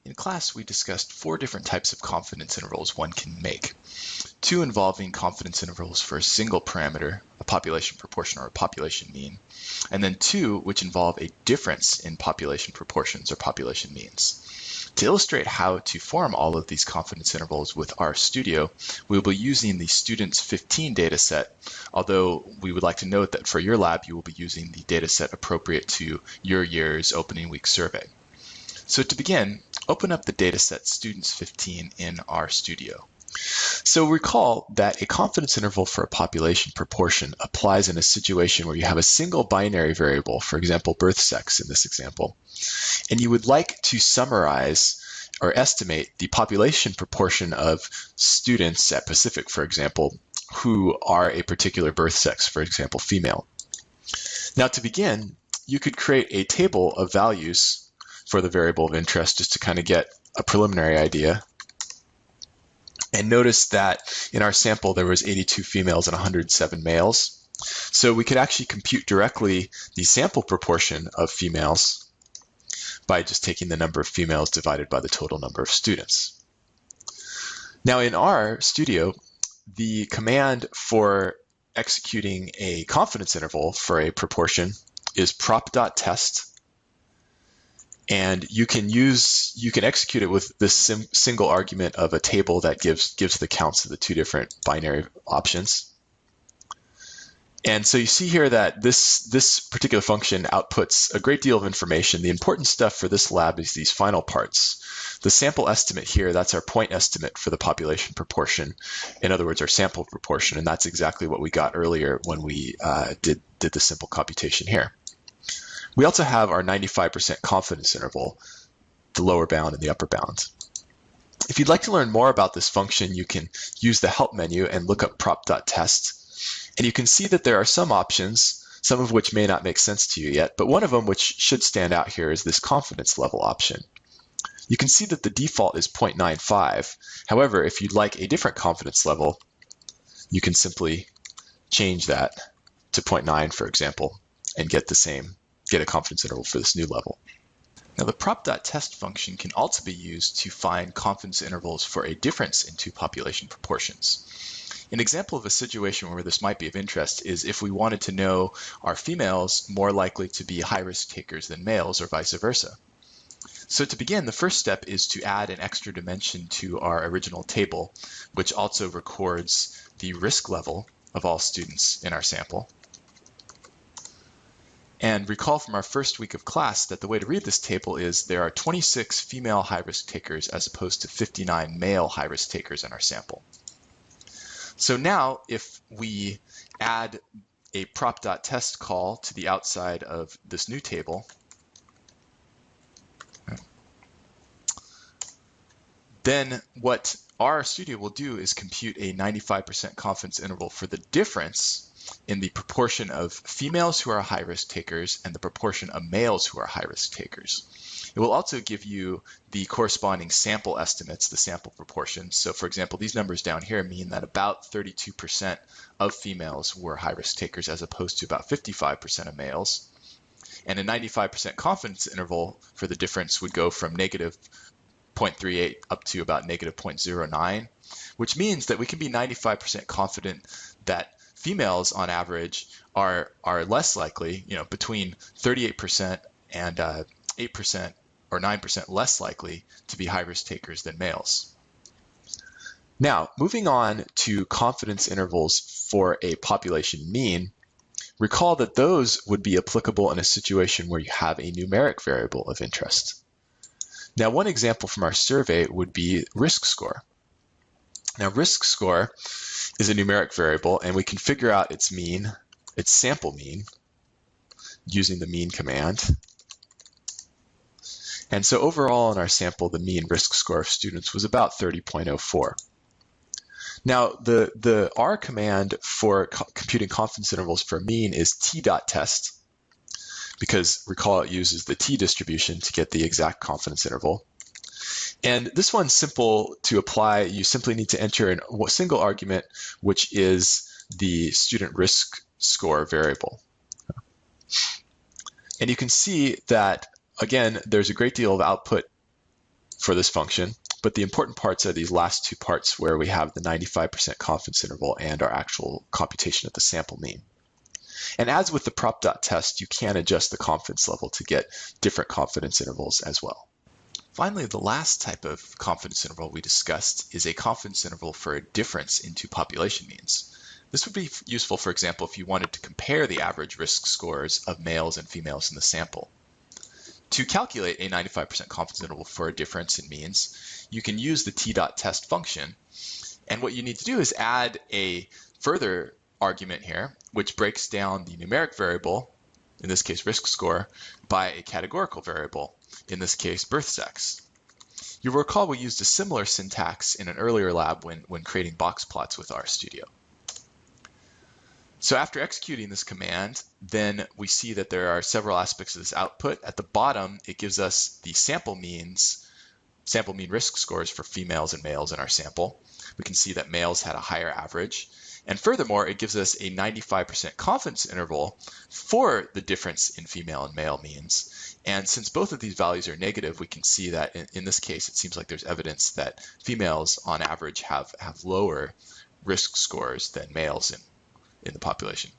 In class, we discussed 4 different types of confidence intervals one can make. 2 involving confidence intervals for a single parameter, a population proportion or a population mean, and then 2 which involve a difference in population proportions or population means. To illustrate how to form all of these confidence intervals with RStudio, we will be using the Students 15 dataset, although we would like to note that for your lab, you will be using the dataset appropriate to your year's opening week survey. So to begin, open up the dataset Students 15 in RStudio. So recall that a confidence interval for a population proportion applies in a situation where you have a single binary variable, for example, birth sex in this example, and you would like to summarize or estimate the population proportion of students at Pacific, for example, who are a particular birth sex, for example, female. Now to begin, you could create a table of values for the variable of interest just to kind of get a preliminary idea. And notice that in our sample, there was 82 females and 107 males. So we could actually compute directly the sample proportion of females by just taking the number of females divided by the total number of students. Now in RStudio, the command for executing a confidence interval for a proportion is prop.test. And you can execute it with this single argument of a table that gives the counts of the 2 different binary options. And so you see here that this particular function outputs a great deal of information. The important stuff for this lab is these final parts. The sample estimate here, that's our point estimate for the population proportion. In other words, our sample proportion, and that's exactly what we got earlier when we did the simple computation here. We also have our 95% confidence interval, the lower bound and the upper bound. If you'd like to learn more about this function, you can use the help menu and look up prop.test. And you can see that there are some options, some of which may not make sense to you yet, but one of them which should stand out here is this confidence level option. You can see that the default is 0.95. However, if you'd like a different confidence level, you can simply change that to 0.9, for example, and get a confidence interval for this new level. Now the prop.test function can also be used to find confidence intervals for a difference in 2 population proportions. An example of a situation where this might be of interest is if we wanted to know are females more likely to be high-risk takers than males or vice versa. So to begin, the first step is to add an extra dimension to our original table, which also records the risk level of all students in our sample. And recall from our first week of class that the way to read this table is there are 26 female high-risk takers as opposed to 59 male high-risk takers in our sample. So now if we add a prop.test call to the outside of this new table, then what RStudio will do is compute a 95% confidence interval for the difference in the proportion of females who are high-risk takers and the proportion of males who are high-risk takers. It will also give you the corresponding sample estimates, the sample proportions. So for example, these numbers down here mean that about 32% of females were high-risk takers as opposed to about 55% of males. And a 95% confidence interval for the difference would go from negative 0.38 up to about negative 0.09, which means that we can be 95% confident that females on average are less likely, between 38% and 8% or 9% less likely to be high-risk takers than males. Now, moving on to confidence intervals for a population mean, recall that those would be applicable in a situation where you have a numeric variable of interest. Now, one example from our survey would be risk score. Now, risk score is a numeric variable, and we can figure out its mean, its sample mean, using the mean command. And so overall in our sample, the mean risk score of students was about 30.04. Now, the R command for computing confidence intervals for mean is t.test, because recall it uses the t-distribution to get the exact confidence interval. And this one's simple to apply. You simply need to enter a single argument, which is the student risk score variable. And you can see that, again, there's a great deal of output for this function, but the important parts are these last two parts where we have the 95% confidence interval and our actual computation of the sample mean. And as with the prop.test, you can adjust the confidence level to get different confidence intervals as well. Finally, the last type of confidence interval we discussed is a confidence interval for a difference in two population means. This would be useful, for example, if you wanted to compare the average risk scores of males and females in the sample. To calculate a 95% confidence interval for a difference in means, you can use the t.test function. And what you need to do is add a further argument here, which breaks down the numeric variable, in this case risk score, by a categorical variable, in this case birth sex. You'll recall we used a similar syntax in an earlier lab when creating box plots with RStudio. So after executing this command, then we see that there are several aspects of this output. At the bottom, it gives us the sample mean risk scores for females and males in our sample. We can see that males had a higher average. And furthermore, it gives us a 95% confidence interval for the difference in female and male means. And since both of these values are negative, we can see that in this case, it seems like there's evidence that females on average have lower risk scores than males in the population.